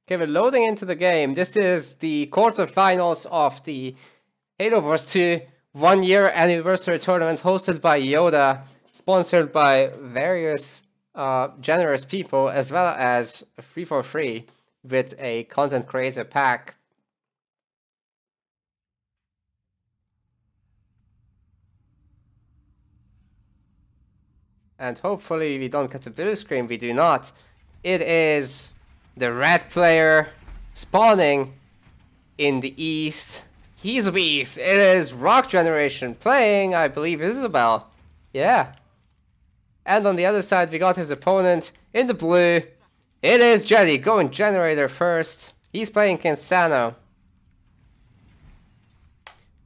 Okay, we're loading into the game. This is the quarterfinals of the HW2 1-year anniversary tournament hosted by Yoda, sponsored by various generous people, as well as free for free with a content creator pack. And hopefully we don't get a blue screen. We do not. It is the red player spawning in the east. He's a beast. It is Rockgeneration playing, I believe, Isabel. Yeah. And on the other side, we got his opponent in the blue. It is Jeddey going generator first. He's playing Kinsano.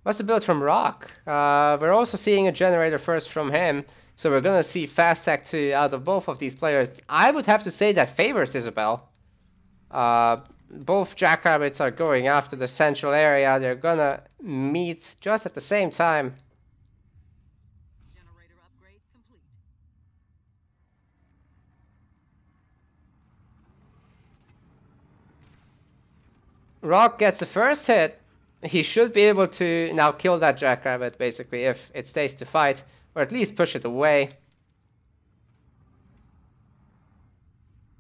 What's the build from Rock? We're also seeing a generator first from him. So we're going to see fast tech 2 out of both of these players. I would have to say that favors Isabel. Both Jackrabbits are going after the central area. They're gonna meet just at the same time. Generator upgrade complete. Rock gets the first hit. He should be able to now kill that Jackrabbit, basically, if it stays to fight. Or at least push it away.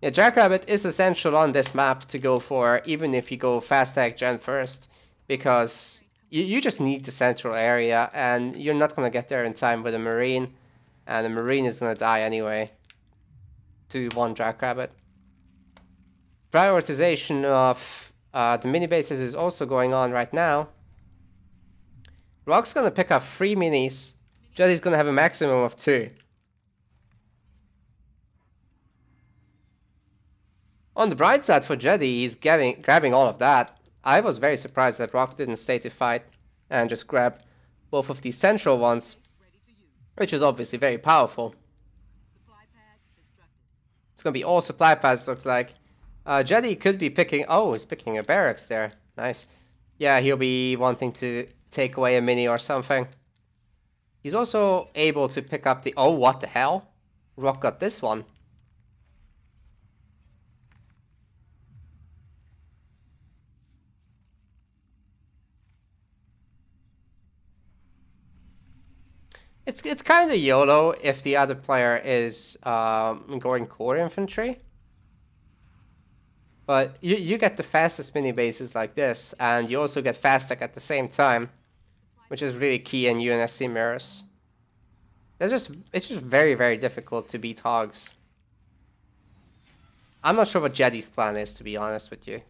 Yeah, Jackrabbit is essential on this map to go for, even if you go fast tag gen first. Because you just need the central area, and you're not going to get there in time with a Marine. And the Marine is going to die anyway. To one Jackrabbit. Prioritization of the mini bases is also going on right now. Rock's going to pick up 3 minis. Jeddey's going to have a maximum of 2. On the bright side for Jeddey, he's grabbing all of that. I was very surprised that Rock didn't stay to fight and just grab both of these central ones, which is obviously very powerful. It's going to be all supply pads, looks like. Jeddey could be picking... Oh, he's picking a barracks there. Nice. Yeah, he'll be wanting to take away a mini or something. He's also able to pick up the... Oh, what the hell? Rock got this one. It's kind of YOLO if the other player is going core infantry. But you get the fastest mini bases like this, and you also get fast tech at the same time, which is really key in UNSC mirrors. It's just very, very difficult to beat hogs. I'm not sure what Jeddey's plan is, to be honest with you.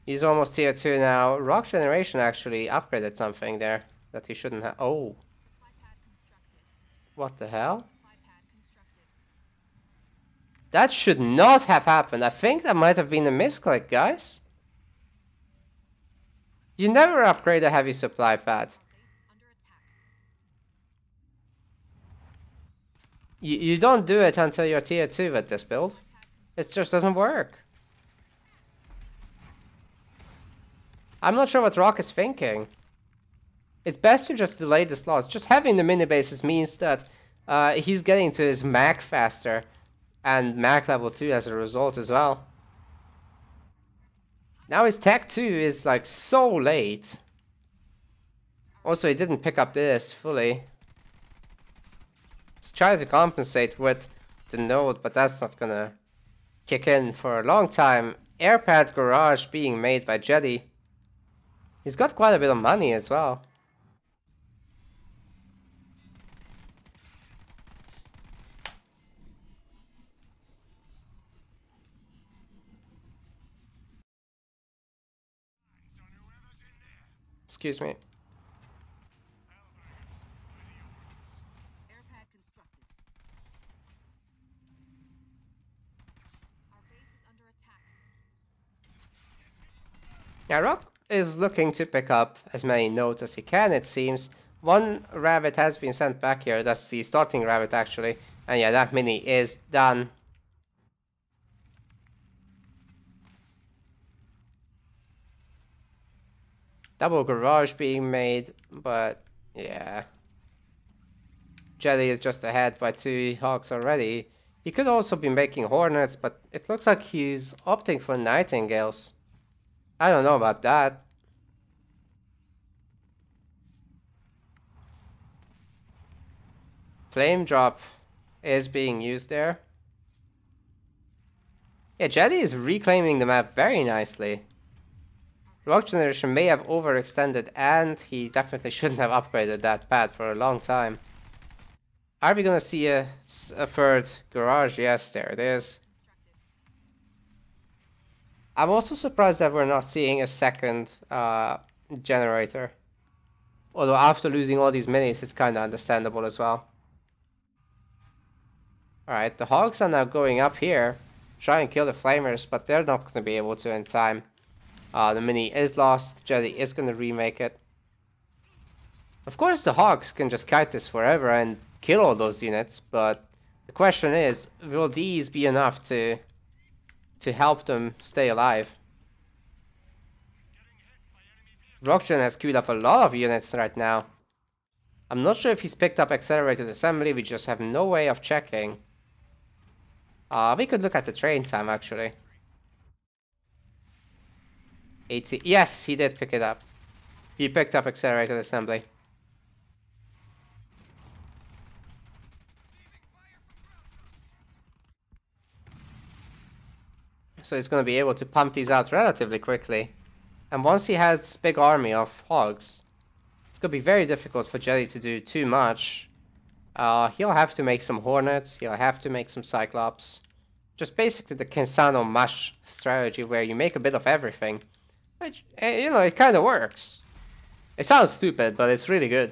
He's almost tier 2 now. Rockgeneration actually upgraded something there that he shouldn't have. Oh. What the hell? That should not have happened. I think that might have been a misclick, guys. You never upgrade a heavy supply pad. You don't do it until you're tier 2 with this build. It just doesn't work. I'm not sure what Rock is thinking. It's best to just delay the slots. Just having the mini bases means that he's getting to his Mac faster. And Mac level 2 as a result as well. Now his Tech 2 is like so late. Also, he didn't pick up this fully. He's trying to compensate with the node, but that's not gonna kick in for a long time. Airpad garage being made by Jeddey. He's got quite a bit of money as well. Excuse me. Airpad constructed. Our base is under attack. Yeah, Rock is looking to pick up as many nodes as he can, it seems. One rabbit has been sent back here. That's the starting rabbit, actually. And yeah, that mini is done. Double garage being made, but yeah. Jeddey is just ahead by 2 hogs already. He could also be making Hornets, but it looks like he's opting for Nightingales. I don't know about that. Flame Drop is being used there. Yeah, Jeddey is reclaiming the map very nicely. Rockgeneration may have overextended, and he definitely shouldn't have upgraded that pad for a long time. Are we gonna see a third garage? Yes, there it is. I'm also surprised that we're not seeing a second generator. Although after losing all these minis, it's kind of understandable as well. Alright, the Hogs are now going up here. Try and kill the Flamers, but they're not going to be able to in time. The mini is lost. Jeddey is going to remake it. Of course, the Hogs can just kite this forever and kill all those units, but the question is, will these be enough to help them stay alive? Rockgen has queued up a lot of units right now. I'm not sure if he's picked up accelerated assembly, we just have no way of checking. We could look at the train time actually. 80. Yes, he did pick it up. He picked up accelerated assembly. So he's going to be able to pump these out relatively quickly. And once he has this big army of Hogs, it's going to be very difficult for Jeddey to do too much. He'll have to make some Hornets, he'll have to make some Cyclops. Just basically the Kensano Mash strategy where you make a bit of everything. Which, you know, it kind of works. It sounds stupid, but it's really good.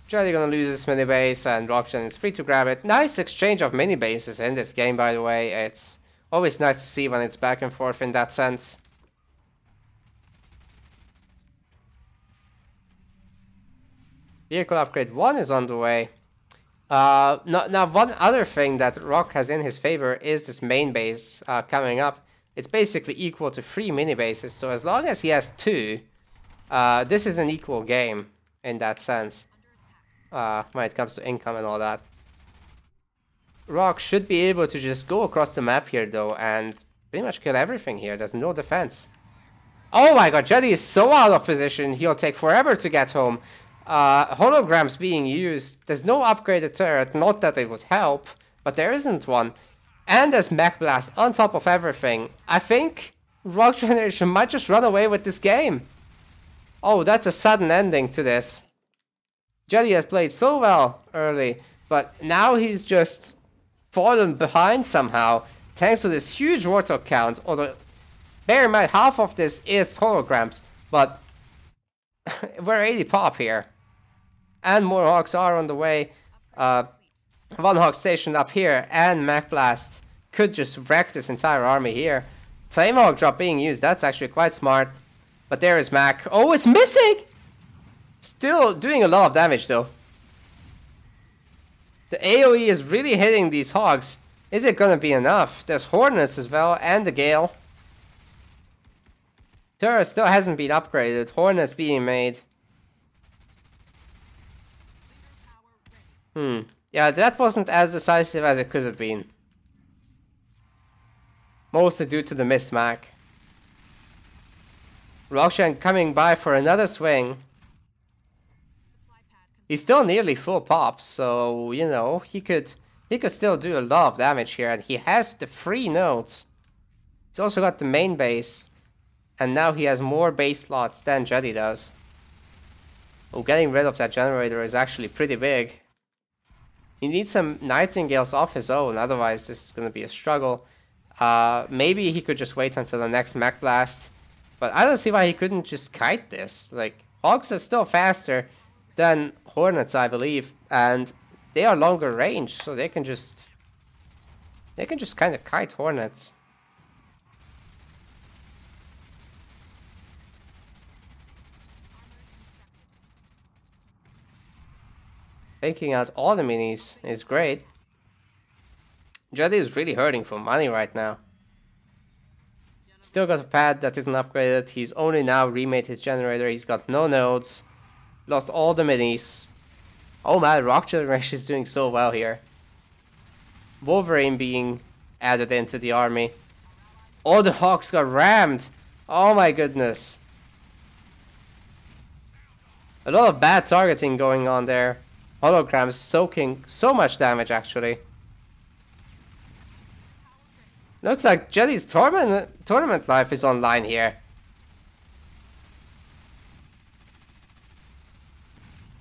Jeddey gonna lose his mini base, and Rockgen is free to grab it. Nice exchange of mini bases in this game, by the way. It's always nice to see when it's back and forth in that sense. Vehicle upgrade 1 is on the way. Now, one other thing that Rock has in his favor is this main base coming up. It's basically equal to 3 mini bases, so as long as he has 2, this is an equal game in that sense. When it comes to income and all that. Rock should be able to just go across the map here though and pretty much kill everything here. There's no defense. Oh my god, Jeddey is so out of position, he'll take forever to get home. Holograms being used. There's no upgraded turret, not that it would help, but there isn't one. And there's Mech Blast on top of everything. I think Rockgeneration might just run away with this game. Oh, that's a sudden ending to this. Jeddey has played so well early, but now he's just fallen behind somehow, thanks to this huge Warthog count, although bear in mind half of this is holograms, but we're 80 pop here. And more Hogs are on the way. One Hog stationed up here, and Mech Blast could just wreck this entire army here. Flame Hog drop being used, that's actually quite smart. But there is Mac. Oh, it's missing! Still doing a lot of damage though. The AoE is really hitting these Hogs. Is it gonna be enough? There's Hornets as well, and the Gale. Turret still hasn't been upgraded. Hornets being made. Yeah, that wasn't as decisive as it could have been. Mostly due to the missed Mac. Rockshan coming by for another swing. He's still nearly full pop, so, you know, he could still do a lot of damage here, and he has the 3 nodes. He's also got the main base, and now he has more base slots than Jeddey does. Oh, getting rid of that generator is actually pretty big. He needs some Nightingales off his own, otherwise this is going to be a struggle. Maybe he could just wait until the next Mech Blast, but I don't see why he couldn't just kite this. Like, Hogs are still faster than Hornets, I believe, and they are longer range, so they can just kind of kite Hornets. Taking out all the minis is great. Jeddey is really hurting for money right now. Still got a pad that isn't upgraded. He's only now remade his generator. He's got no nodes. Lost all the minis. Oh man, Rockgeneration is doing so well here. Wolverine being added into the army. Oh, the Hawks got rammed. Oh my goodness. A lot of bad targeting going on there. Holograms soaking so much damage actually. Looks like Jeddey's tournament life is online here.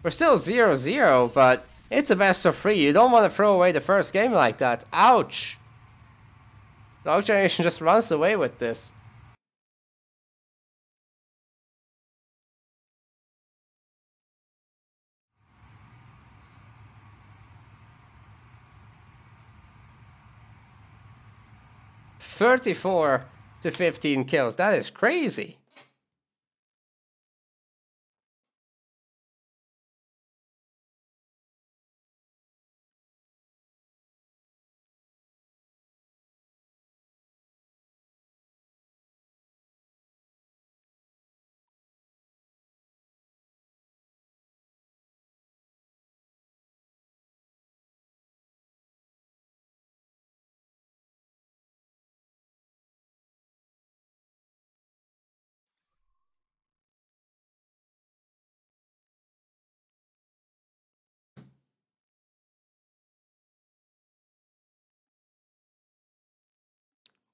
We're still 0-0, but it's a best of 3. You don't want to throw away the first game like that. Ouch! Rockgeneration just runs away with this. $34 to 15 kills. That is crazy.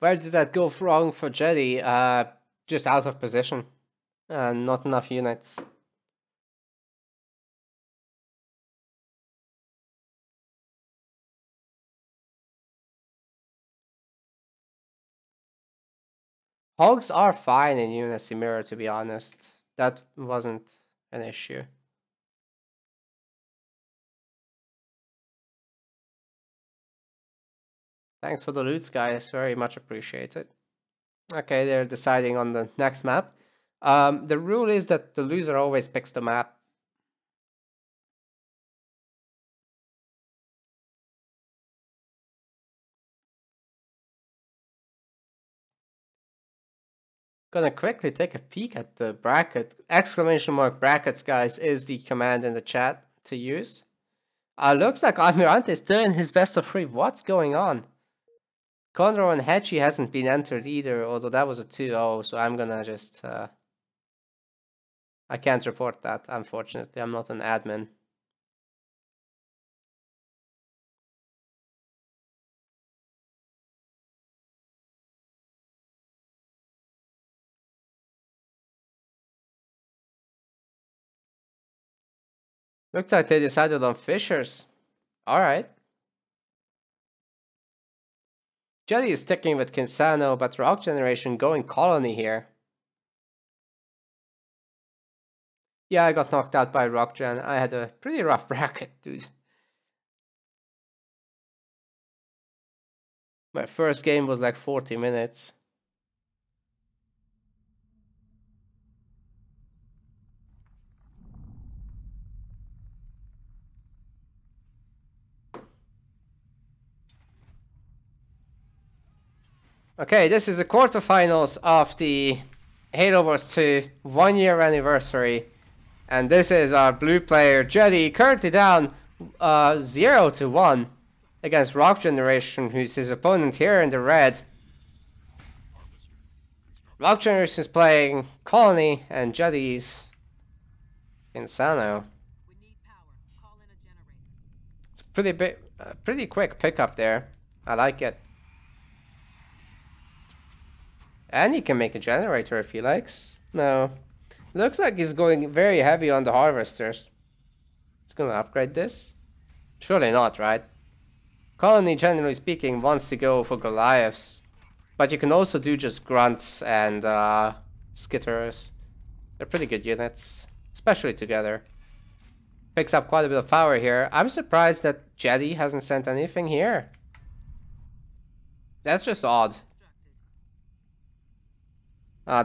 Where did that go wrong for Jeddey? Just out of position. Not enough units. Hogs are fine in Unity Mirror, to be honest. That wasn't an issue. Thanks for the loots, guys. Very much appreciated. Okay, they're deciding on the next map. The rule is that the loser always picks the map. Gonna quickly take a peek at the bracket. Exclamation mark brackets, guys, is the command in the chat to use. Looks like Almirante is still in his best of 3. What's going on? Conroe and Hetchy hasn't been entered either, although that was a 2-0, so I'm gonna just... I can't report that, unfortunately. I'm not an admin. Looks like they decided on Fishers. Alright. Jeddey is sticking with Kinsano, but Rockgeneration going Colony here. Yeah, I got knocked out by Rockgen. I had a pretty rough bracket, dude. My first game was like 40 minutes. Okay, this is the quarterfinals of the Halo Wars 2 1-year anniversary. And this is our blue player, Jeddey, currently down 0-1 against Rockgeneration, who's his opponent here in the red. Rockgeneration is playing Colony, and Jeddey's Insano. It's a pretty quick pickup there. I like it. And he can make a generator if he likes. No. Looks like he's going very heavy on the harvesters. He's gonna upgrade this? Surely not, right? Colony, generally speaking, wants to go for Goliaths. But you can also do just grunts and skitters. They're pretty good units, especially together. Picks up quite a bit of power here. I'm surprised that Jeddey hasn't sent anything here. That's just odd.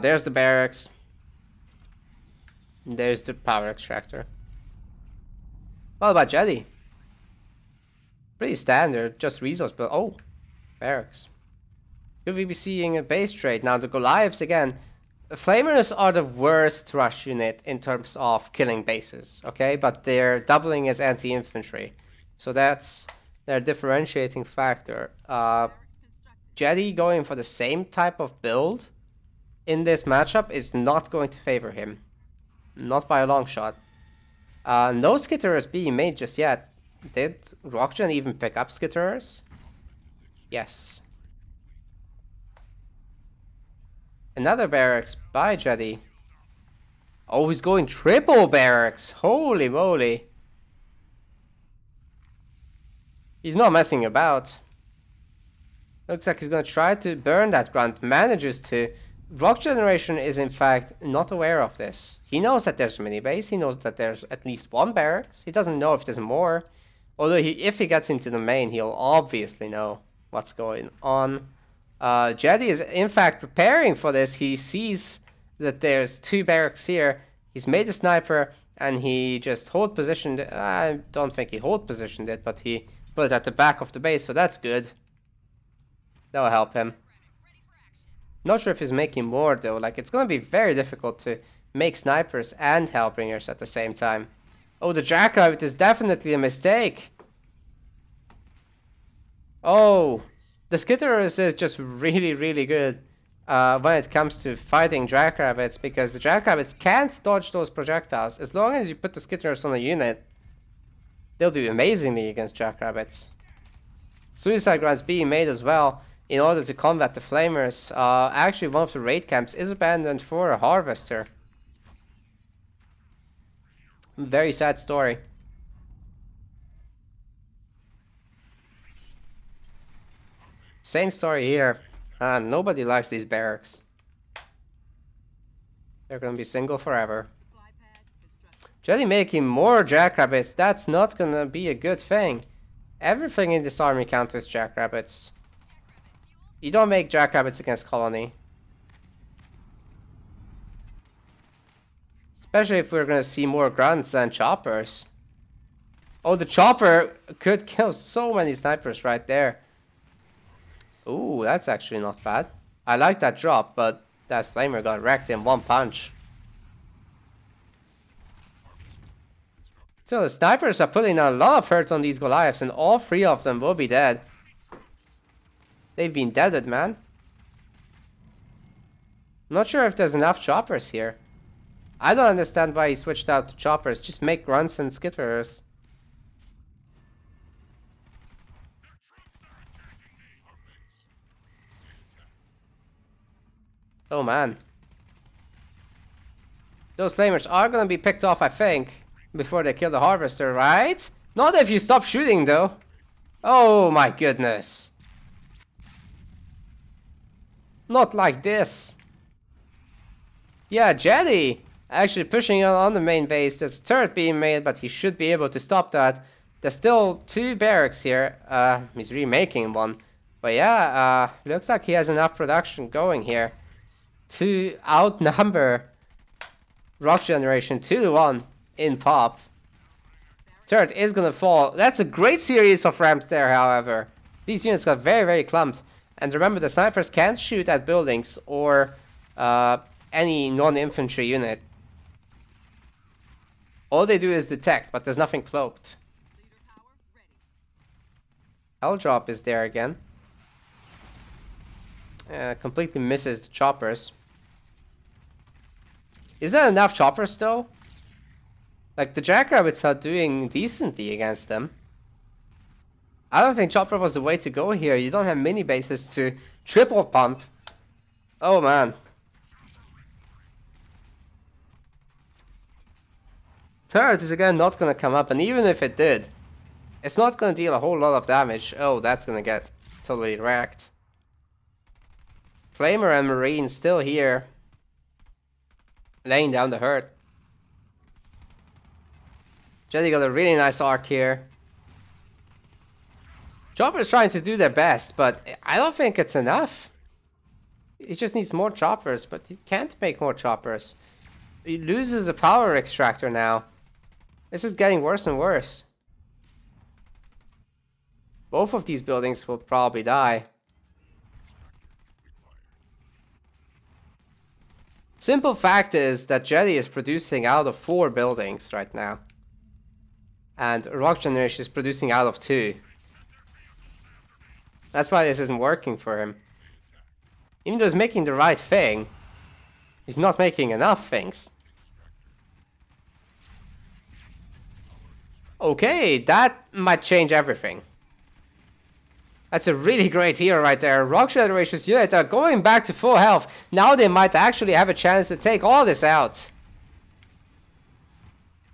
There's the barracks. There's the power extractor. What about Jeddey? Pretty standard, just resource build. Oh, barracks. Could we be seeing a base trade? Now the Goliaths again. Flamers are the worst rush unit in terms of killing bases, okay? But they're doubling as anti-infantry. So that's their differentiating factor. Jeddey going for the same type of build in this matchup is not going to favor him. Not by a long shot. No skitterers being made just yet. Did Rockgen even pick up skitterers? Yes. Another barracks by Jeddey. Oh, he's going triple barracks. Holy moly. He's not messing about. Looks like he's going to try to burn that grunt. Manages to. Rockgeneration is in fact not aware of this. He knows that there's a mini base. He knows that there's at least one barracks. He doesn't know if there's more. Although if he gets into the main, he'll obviously know what's going on. Jeddey is in fact preparing for this. He sees that there's two barracks here. He's made a sniper and he just hold positioned. I don't think he hold positioned it, but he put it at the back of the base, so that's good. That'll help him. Not sure if he's making more though. Like, it's gonna be very difficult to make snipers and hellbringers at the same time. Oh, the jackrabbit is definitely a mistake. Oh, the skitterers is just really, really good when it comes to fighting jackrabbits, because the jackrabbits can't dodge those projectiles. As long as you put the skitterers on a unit, they'll do amazingly against jackrabbits. Suicide grunts being made as well in order to combat the flamers. Actually, one of the raid camps is abandoned for a harvester. Very sad story. Same story here. Nobody likes these barracks. They're gonna be single forever. Jeddey making more jackrabbits. That's not gonna be a good thing. Everything in this army counters jackrabbits. You don't make jackrabbits against colony. Especially if we're gonna see more grunts than choppers. Oh, the chopper could kill so many snipers right there. Ooh, that's actually not bad. I like that drop, but that flamer got wrecked in one punch. So the snipers are putting a lot of hurt on these Goliaths, and all three of them will be dead. They've been deaded, man. Not sure if there's enough choppers here. I don't understand why he switched out to choppers. Just make grunts and skitterers. Oh man. Those flamers are gonna be picked off, I think, before they kill the harvester, right? Not if you stop shooting, though. Oh my goodness. Not like this. Yeah, Jeddey actually pushing on the main base. There's a turret being made, but he should be able to stop that. There's still two barracks here. He's remaking one. But yeah, looks like he has enough production going here to outnumber Rockgeneration 2-1 in pop. Turret is gonna fall. That's a great series of ramps there, however. These units got very, very clumped. And remember, the snipers can't shoot at buildings or any non-infantry unit. All they do is detect, but there's nothing cloaked. Hell drop is there again. Completely misses the choppers. Is that enough choppers though? Like, the jackrabbits are doing decently against them. I don't think chopper was the way to go here. You don't have mini bases to triple pump. Oh man. Turret is again not gonna come up, and even if it did, it's not gonna deal a whole lot of damage. Oh, that's gonna get totally wrecked. Flamer and Marine still here, laying down the hurt. Jeddey got a really nice arc here. Chopper is trying to do their best, but I don't think it's enough. He just needs more choppers, but he can't make more choppers. He loses the power extractor now. This is getting worse and worse. Both of these buildings will probably die. Simple fact is that Jeddey is producing out of 4 buildings right now. And Rockgeneration is producing out of 2. That's why this isn't working for him. Even though he's making the right thing, he's not making enough things. Okay, that might change everything. That's a really great hero right there. Rockgeneration's unit are going back to full health. Now they might actually have a chance to take all this out.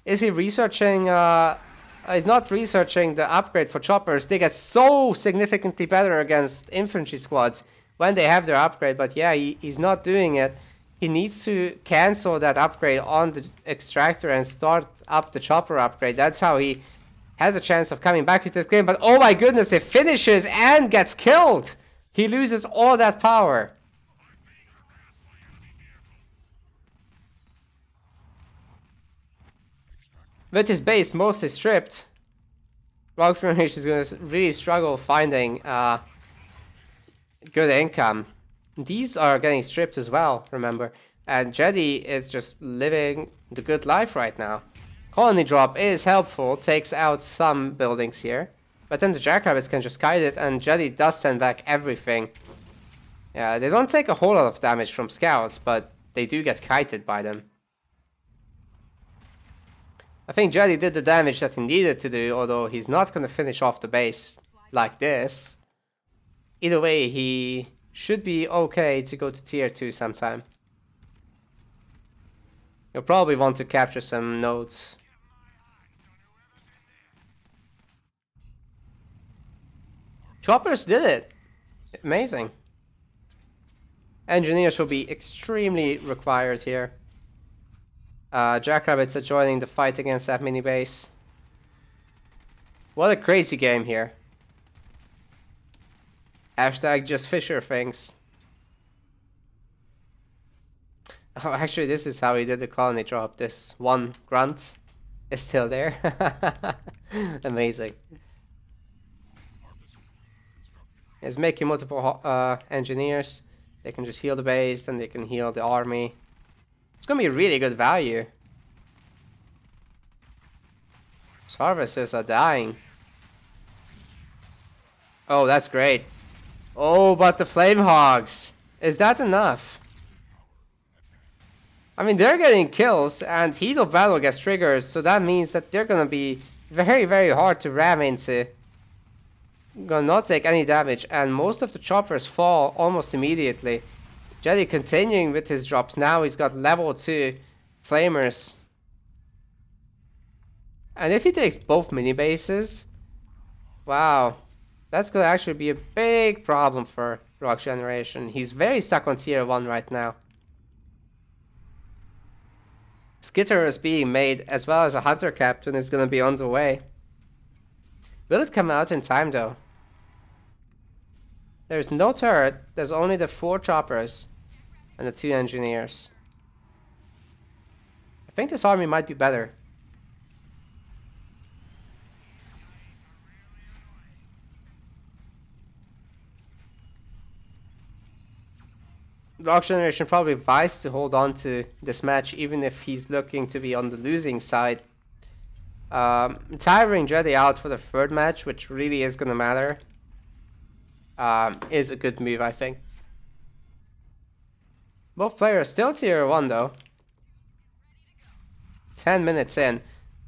Is he researching? He's not researching the upgrade for choppers. They get so significantly better against infantry squads when they have their upgrade. But yeah, he's not doing it. He needs to cancel that upgrade on the extractor and start up the chopper upgrade. That's how he has a chance of coming back into this game. But oh my goodness, it finishes and gets killed. He loses all that power. With his base mostly stripped, Rockgeneration is going to really struggle finding good income. These are getting stripped as well, remember. And Jeddey is just living the good life right now. Colony drop is helpful, takes out some buildings here. But then the Jackrabbits can just kite it, and Jeddey does send back everything. Yeah, they don't take a whole lot of damage from scouts, but they do get kited by them. I think Jeddey did the damage that he needed to do, although he's not going to finish off the base like this. Either way, he should be okay to go to tier 2 sometime. You'll probably want to capture some nodes. Choppers did it! Amazing. Engineers will be extremely required here. Jackrabbits are joining the fight against that mini base. What a crazy game here. Hashtag just Fisher things. Oh, actually, this is how he did the colony drop. This one grunt is still there. Amazing. He's making multiple engineers. They can just heal the base, then they can heal the army. It's gonna be really good value. His harvesters are dying. Oh, that's great. Oh, but the flame hogs. Is that enough? I mean, they're getting kills, and heat of battle gets triggered, so that means that they're gonna be very, very hard to ram into. Gonna not take any damage, and most of the choppers fall almost immediately. Jeddey continuing with his drops. Now he's got level 2 flamers. And if he takes both mini bases, wow, that's gonna actually be a big problem for Rockgeneration. He's very stuck on tier 1 right now. Skitter is being made, as well as a hunter captain is gonna be on the way. Will it come out in time though? There's no turret, there's only the 4 choppers and the 2 engineers. I think this army might be better. Rockgeneration probably advised to hold on to this match even if he's looking to be on the losing side. Tiring Jeddey out for the 3rd match, which really is going to matter, is a good move, I think. Both players still tier 1 though. 10 minutes in.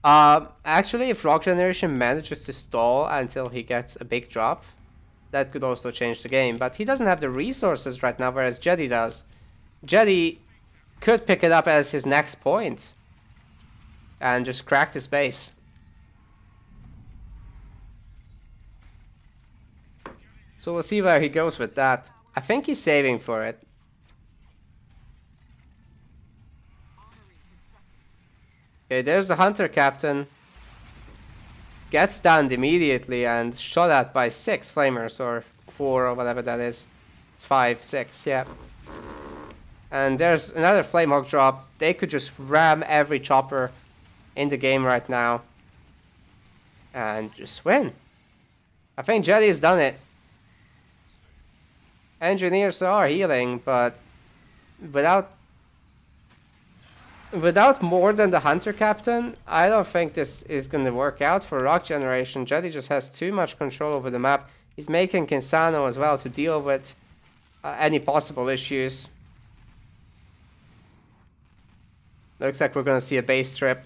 Actually, if Rockgeneration manages to stall until he gets a big drop, that could also change the game. But he doesn't have the resources right now, whereas Jeddey does. Jeddey could pick it up as his next point and just crack this base. So we'll see where he goes with that. I think he's saving for it. Okay, there's the hunter captain. Gets stunned immediately and shot at by 6 flamers, or 4 or whatever that is. It's 5, 6, yeah. And there's another flamehawk drop. They could just ram every chopper in the game right now and just win. I think Jeddey has done it. Engineers are healing, but without Without more than the Hunter Captain, I don't think this is going to work out for Rock Generation. Jeddey just has too much control over the map. He's making Kinsano as well to deal with any possible issues. Looks like we're going to see a base trip.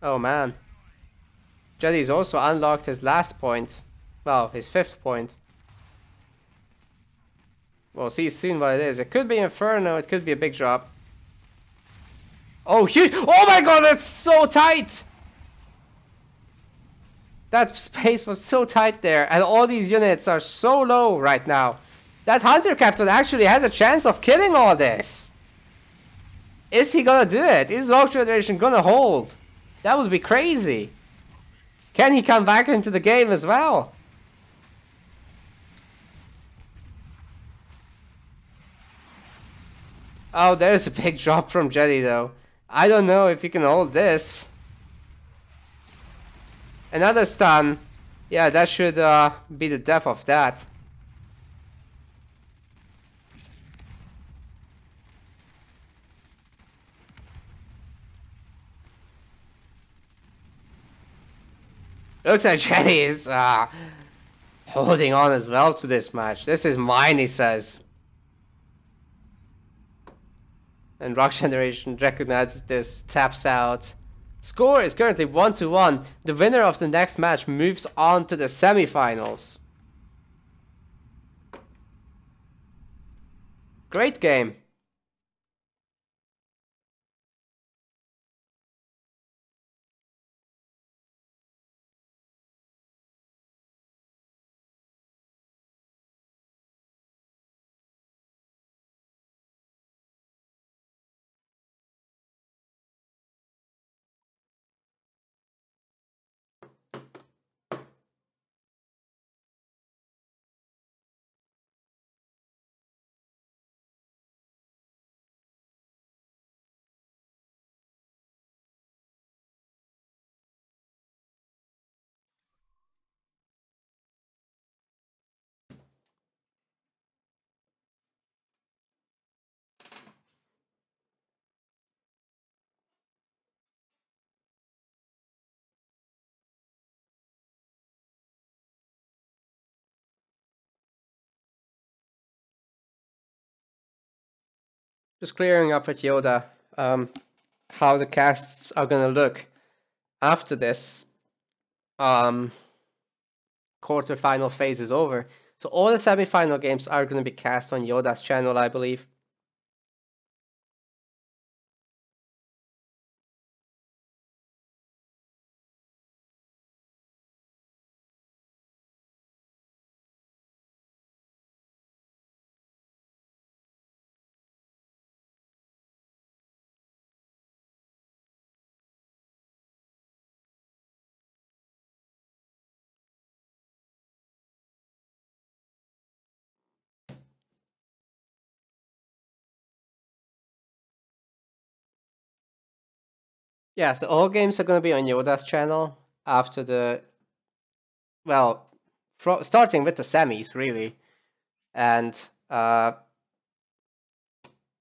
Oh man. Jeddey's also unlocked his last point. Well, his 5th point. We'll see soon what it is. It could be Inferno, it could be a big drop. Oh, huge! Oh my god, that's so tight! That space was so tight there, and all these units are so low right now. That Hunter Captain actually has a chance of killing all this. Is he gonna do it? Is Rock Generation gonna hold? That would be crazy. Can he come back into the game as well? Oh, there's a big drop from Jeddey though. I don't know if he can hold this. Another stun. Yeah, that should be the death of that. Looks like Jeddey is holding on as well to this match. This is mine, he says. And Rock Generation recognizes this, taps out. Score is currently 1-1. The winner of the next match moves on to the semifinals. Great game. Just clearing up with Yoda how the casts are gonna look after this quarterfinal phase is over. So all the semifinal games are gonna be cast on Yoda's channel, I believe. Yeah, so all games are gonna be on Yoda's channel after the, well, starting with the semis really, and I'm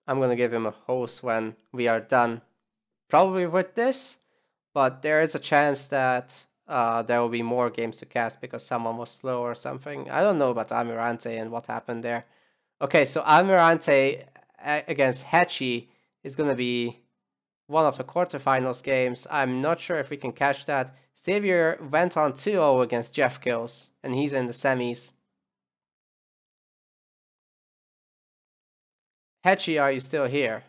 gonna give him a host when we are done, probably with this, but there is a chance that there will be more games to cast because someone was slow or something. I don't know about Almirante and what happened there. Okay, so Almirante against Hechi is gonna be one of the quarterfinals games. I'm not sure if we can catch that. Xavier went on 2-0 against Jeff Kills, and he's in the semis. Hechi, are you still here?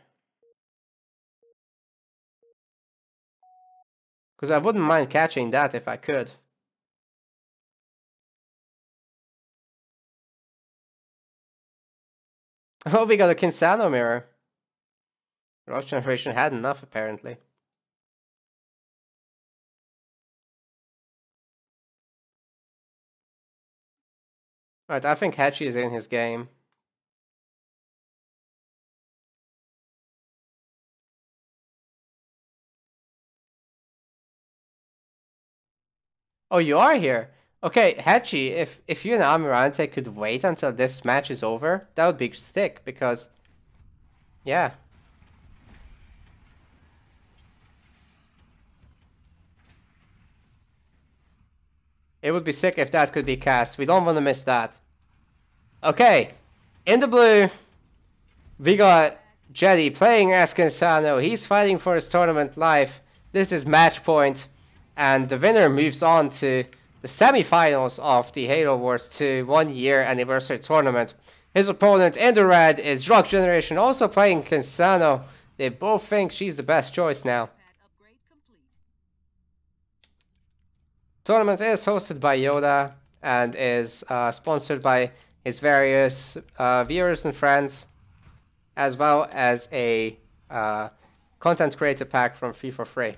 Because I wouldn't mind catching that if I could. Oh, we got a Kinsano mirror. Rock Generation had enough, apparently. Alright, I think Hechi is in his game. Oh, you are here? Okay, Hachi, if you and Amirante could wait until this match is over, that would be sick, because, yeah. It would be sick if that could be cast. We don't want to miss that. Okay, in the blue, we got Jeddey playing as Cansano. He's fighting for his tournament life. This is match point, and the winner moves on to the semifinals of the Halo Wars 2 1-year anniversary tournament. His opponent in the red is Rockgeneration, also playing Cansano. They both think she's the best choice now. Tournament is hosted by Yoda and is sponsored by his various viewers and friends, as well as a content creator pack from Free for Free.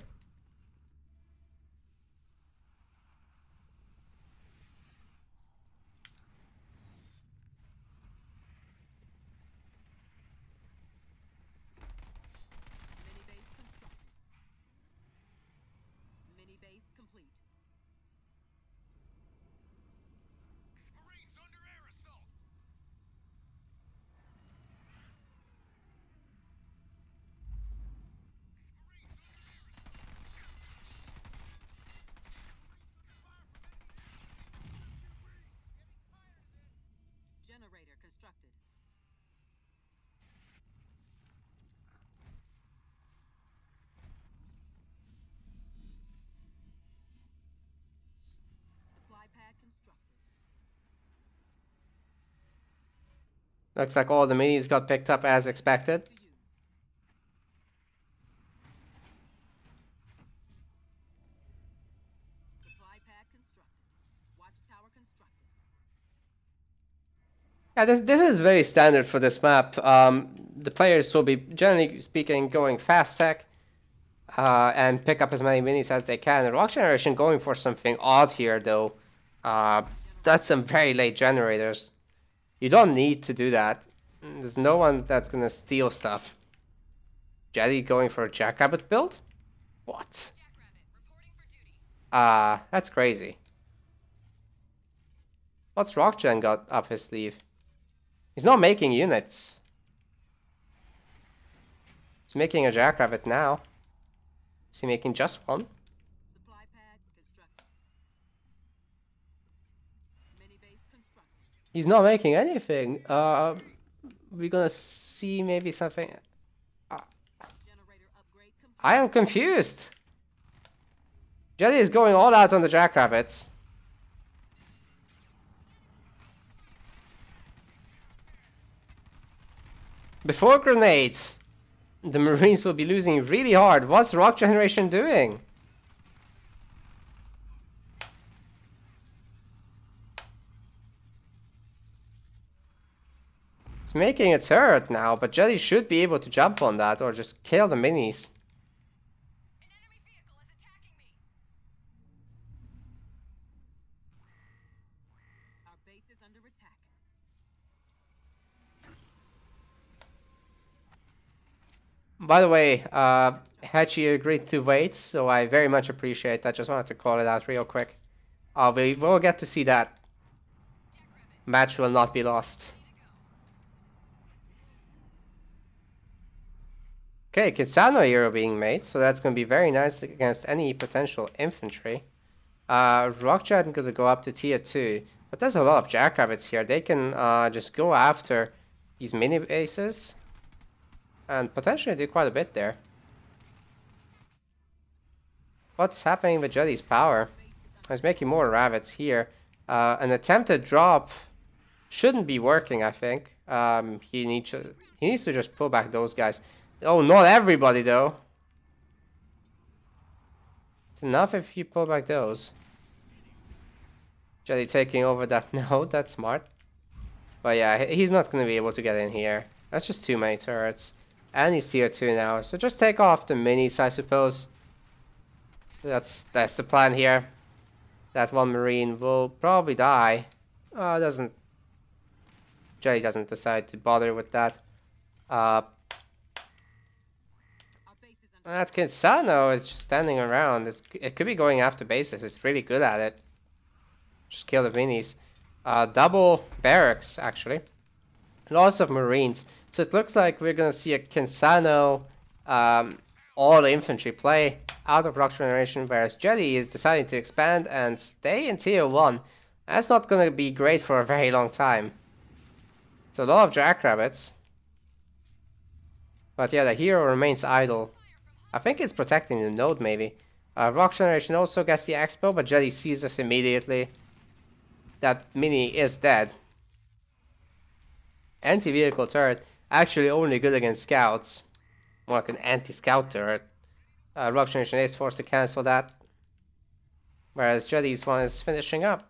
Generator constructed. Supply pad constructed. Looks like all the minis got picked up as expected. To use. Supply pad constructed. Watchtower constructed. Yeah, this is very standard for this map. The players will be, generally speaking, going fast tech and pick up as many minis as they can. Rockgeneration going for something odd here, though. That's some very late generators. You don't need to do that. There's no one that's gonna steal stuff. Jeddey going for a Jackrabbit build? What? That's crazy. What's Rockgen got up his sleeve? He's not making units. He's making a Jackrabbit now. Is he making just one? Supply pad constructed. Mini base constructed. He's not making anything. We're gonna see maybe something. Generator upgrade complete. I am confused. Jeddey is going all out on the Jackrabbits. Before grenades, the Marines will be losing really hard. What's Rockgeneration doing? It's making a turret now, but Jeddey should be able to jump on that or just kill the minis. An enemy vehicle is attacking me. Our base is under attack. By the way, Hachi agreed to wait, so I very much appreciate that. Just wanted to call it out real quick. We will get to see that. Match will not be lost. Okay, Kisano hero being made, so that's going to be very nice against any potential infantry. Rockjet going to go up to tier 2, but there's a lot of Jackrabbits here. They can just go after these mini bases and potentially do quite a bit there. What's happening with Jeddey's power? He's making more rabbits here. An attempted drop shouldn't be working, I think. He needs to just pull back those guys. Oh, not everybody though. It's enough if you pull back those. Jeddey taking over that node, that's smart. But yeah, he's not going to be able to get in here. That's just too many turrets. And he's tier 2 now, so just take off the minis, I suppose. That's the plan here. That one Marine will probably die. Jeddey doesn't decide to bother with that. That Kinsano is just standing around. It could be going after bases. It's really good at it. Just kill the minis. Double barracks, actually. Lots of marines. So it looks like we're gonna see a Kinsano all infantry play out of Rockgeneration, whereas Jeddey is deciding to expand and stay in tier 1. That's not gonna be great for a very long time. It's a lot of jackrabbits. But yeah, the hero remains idle. I think it's protecting the node, maybe. Rockgeneration also gets the expo, but Jeddey sees this immediately. That mini is dead. Anti-vehicle turret, actually only good against scouts. More like an anti-scout turret. Rockgeneration is forced to cancel that. Whereas Jeddey's one is finishing up.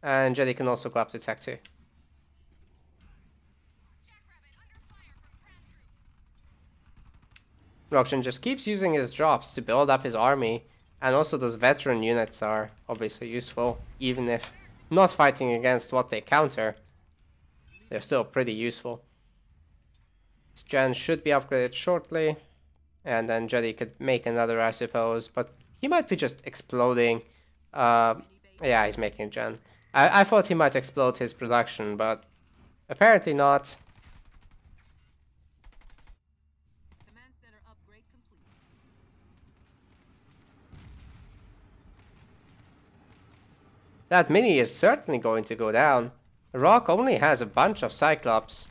And Jeddey can also go up to Tech 2. Rockgen just keeps using his drops to build up his army, and also those veteran units are obviously useful, even if not fighting against what they counter. They're still pretty useful. This gen should be upgraded shortly, and then Jeddey could make another, I suppose, but he might be just exploding. Yeah, he's making a gen. I thought he might explode his production, but apparently not. That mini is certainly going to go down. Rock only has a bunch of Cyclops.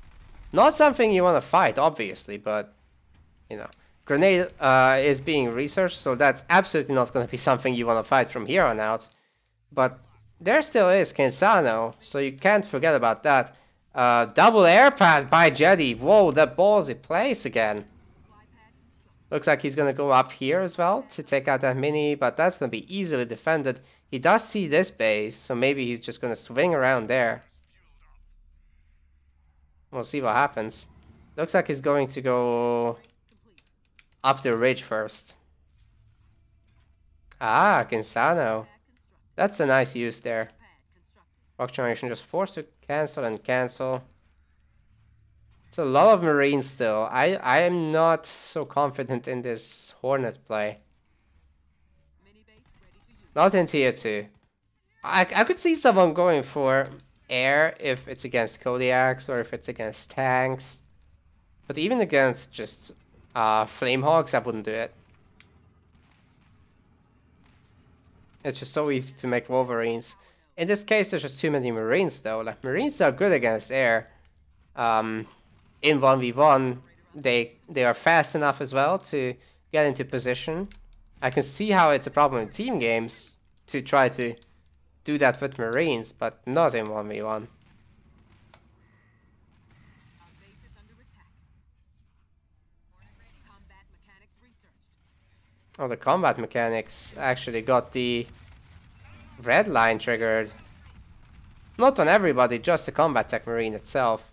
Not something you want to fight, obviously, but, you know. Grenade is being researched, so that's absolutely not going to be something you want to fight from here on out. But there still is Kinsano, so you can't forget about that. Double air pad by Jeddey. Whoa, that ballsy place again. Looks like he's going to go up here as well to take out that mini, but that's going to be easily defended. He does see this base, so maybe he's just going to swing around there. We'll see what happens. Looks like he's going to go up the ridge first. Ah, Kinsano. That's a nice use there. Rockgeneration just forced to cancel and cancel. It's a lot of marines still. I am not so confident in this Hornet play. Not in tier 2. I could see someone going for air if it's against Kodiaks or if it's against tanks. But even against just Flamehogs, I wouldn't do it. It's just so easy to make Wolverines. In this case, there's just too many Marines though. Like, Marines are good against air. In 1v1, they are fast enough as well to get into position. I can see how it's a problem in team games to try to do that with Marines, but not in 1v1. Oh, the combat mechanics actually got the red line triggered. Not on everybody, just the combat tech marine itself.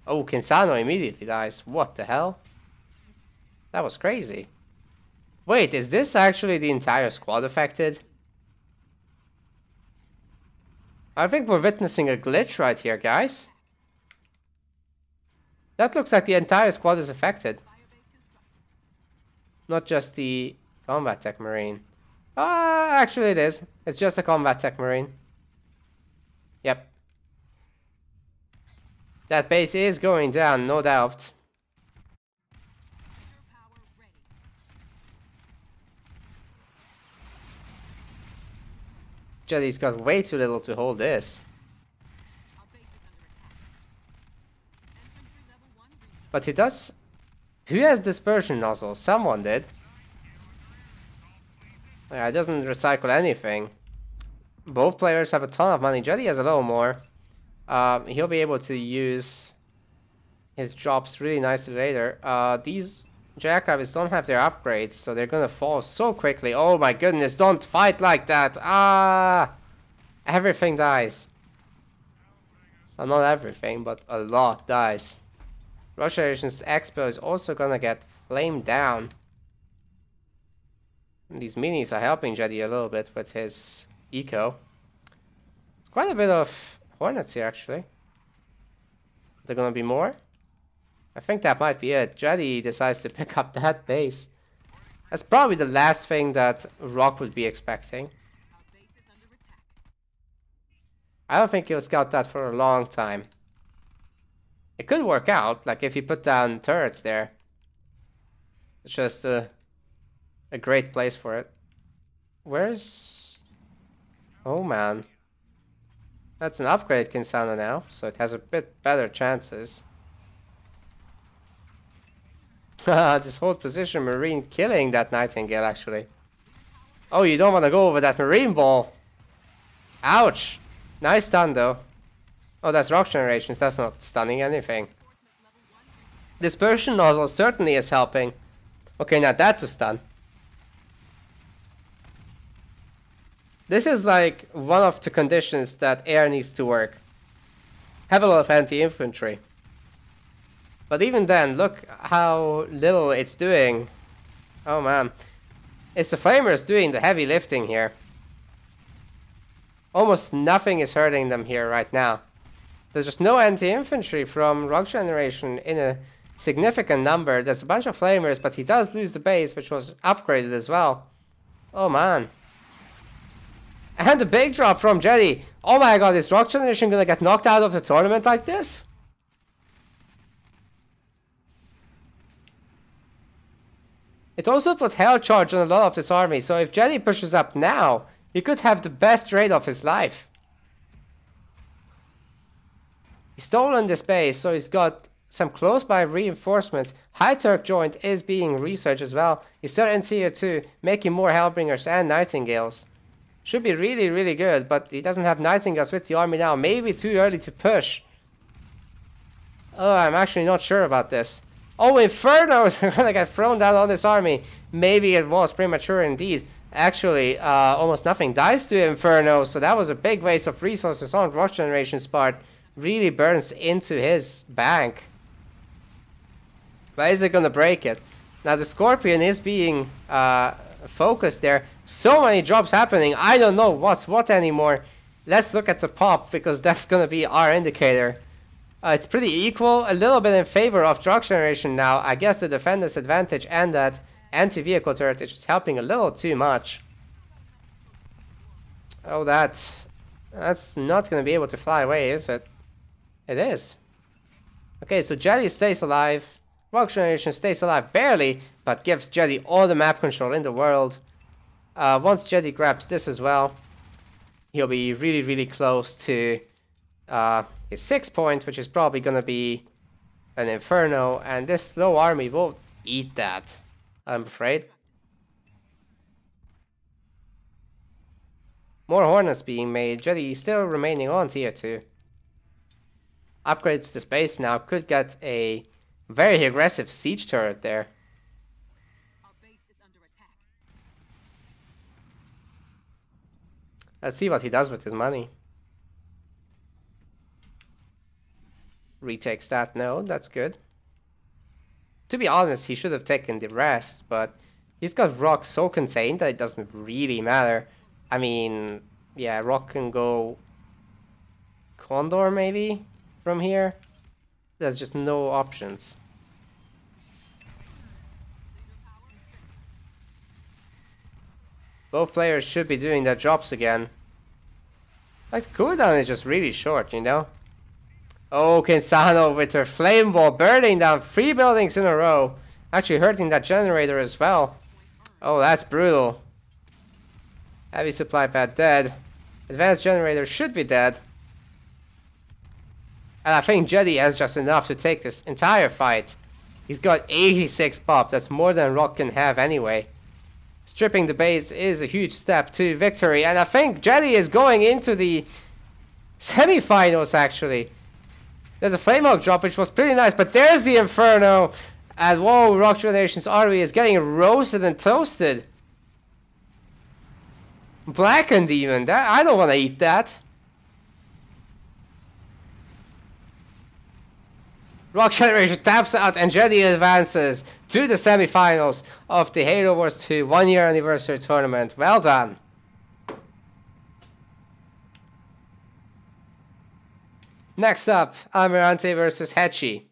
Oh, Kinsano immediately dies. What the hell? That was crazy. Wait, is this actually the entire squad affected? I think we're witnessing a glitch right here, guys. That looks like the entire squad is affected. Not just the combat tech marine. Actually it is. It's just a combat tech marine. Yep. That base is going down, no doubt. Jeddey's got way too little to hold this. But he does... Who has dispersion nozzle? Someone did. Yeah, it doesn't recycle anything. Both players have a ton of money. Jeddey has a little more. He'll be able to use his drops really nicely later. These jackrabbits don't have their upgrades, so they're gonna fall so quickly. Oh my goodness, don't fight like that! Everything dies. Well, not everything, but a lot dies. Rockgeneration's Expo is also gonna get flamed down. And these minis are helping Jeddey a little bit with his eco. It's quite a bit of Hornets here, actually. Are there gonna be more? I think that might be it. Jeddey decides to pick up that base. That's probably the last thing that Rock would be expecting. Our base is under attack. I don't think he'll scout that for a long time. It could work out, like if you put down turrets there. It's just a great place for it. Where's... Oh man. That's an upgrade Kinsano now, so it has a bit better chances. This whole position, Marine killing that Nightingale actually. Oh, you don't want to go over that Marine ball. Ouch. Nice stun though. Oh, that's Rockgeneration, that's not stunning anything. Dispersion nozzle certainly is helping. Okay, now that's a stun. This is like one of the conditions that air needs to work. Have a lot of anti-infantry. But even then, look how little it's doing. Oh man. It's the flamers doing the heavy lifting here. Almost nothing is hurting them here right now. There's just no anti-infantry from Rockgeneration in a significant number. There's a bunch of flamers, but he does lose the base, which was upgraded as well. Oh man. And the big drop from Jeddey. Oh my god, is Rockgeneration gonna get knocked out of the tournament like this? It also put Hell Charge on a lot of this army, so if Jeddey pushes up now, he could have the best raid of his life. He's stolen this base, so he's got some close by reinforcements. High Turk Joint is being researched as well. He's still in tier 2, making more Hellbringers and Nightingales. Should be really, really good, but he doesn't have Nightingales with the army now. Maybe too early to push. Oh, I'm actually not sure about this. Oh, Infernos are gonna get thrown down on this army. Maybe it was premature indeed. Actually, almost nothing dies to Inferno, so that was a big waste of resources on Rockgeneration's part. Really burns into his bank. But is it gonna break it? Now the Scorpion is being focused there. So many drops happening. I don't know what's what anymore. Let's look at the pop, because that's gonna be our indicator. It's pretty equal, a little bit in favor of Rockgeneration now. I guess the defender's advantage and that anti-vehicle turret is just helping a little too much. Oh, that's not going to be able to fly away, is it? It is. Okay, so Jeddey stays alive. Rockgeneration stays alive barely, but gives Jeddey all the map control in the world. Once Jeddey grabs this as well, he'll be really, really close to his 6 point, which is probably going to be an Inferno, and this slow army will eat that, I'm afraid. More Hornets being made. Jeddey still remaining on tier 2. Upgrades the space now, could get a very aggressive siege turret there. Our base is under attack. Let's see what he does with his money. Retakes that, no, that's good. To be honest, he should have taken the rest, but he's got Rock so contained that it doesn't really matter. I mean, yeah, Rock can go Condor maybe from here. There's just no options. Both players should be doing their jobs again. Like, the cooldown is just really short, you know? Oh, Kinsano with her flame ball burning down 3 buildings in a row. Actually hurting that generator as well. Oh, that's brutal. Heavy supply pad dead. Advanced generator should be dead. And I think Jeddey has just enough to take this entire fight. He's got 86 pop. That's more than Rock can have anyway. Stripping the base is a huge step to victory. And I think Jeddey is going into the semi-finals actually. There's a Flamehawk drop, which was pretty nice, but there's the Inferno. And whoa, Rockgeneration's army is getting roasted and toasted. Blackened even. That, I don't want to eat that. Rockgeneration taps out and Jeddey advances to the semi-finals of the Halo Wars 2 1-year anniversary tournament. Well done. Next up, Almirante versus Hetchy.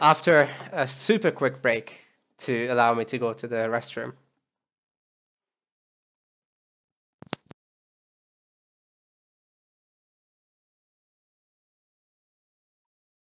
After a super quick break. to allow me to go to the restroom.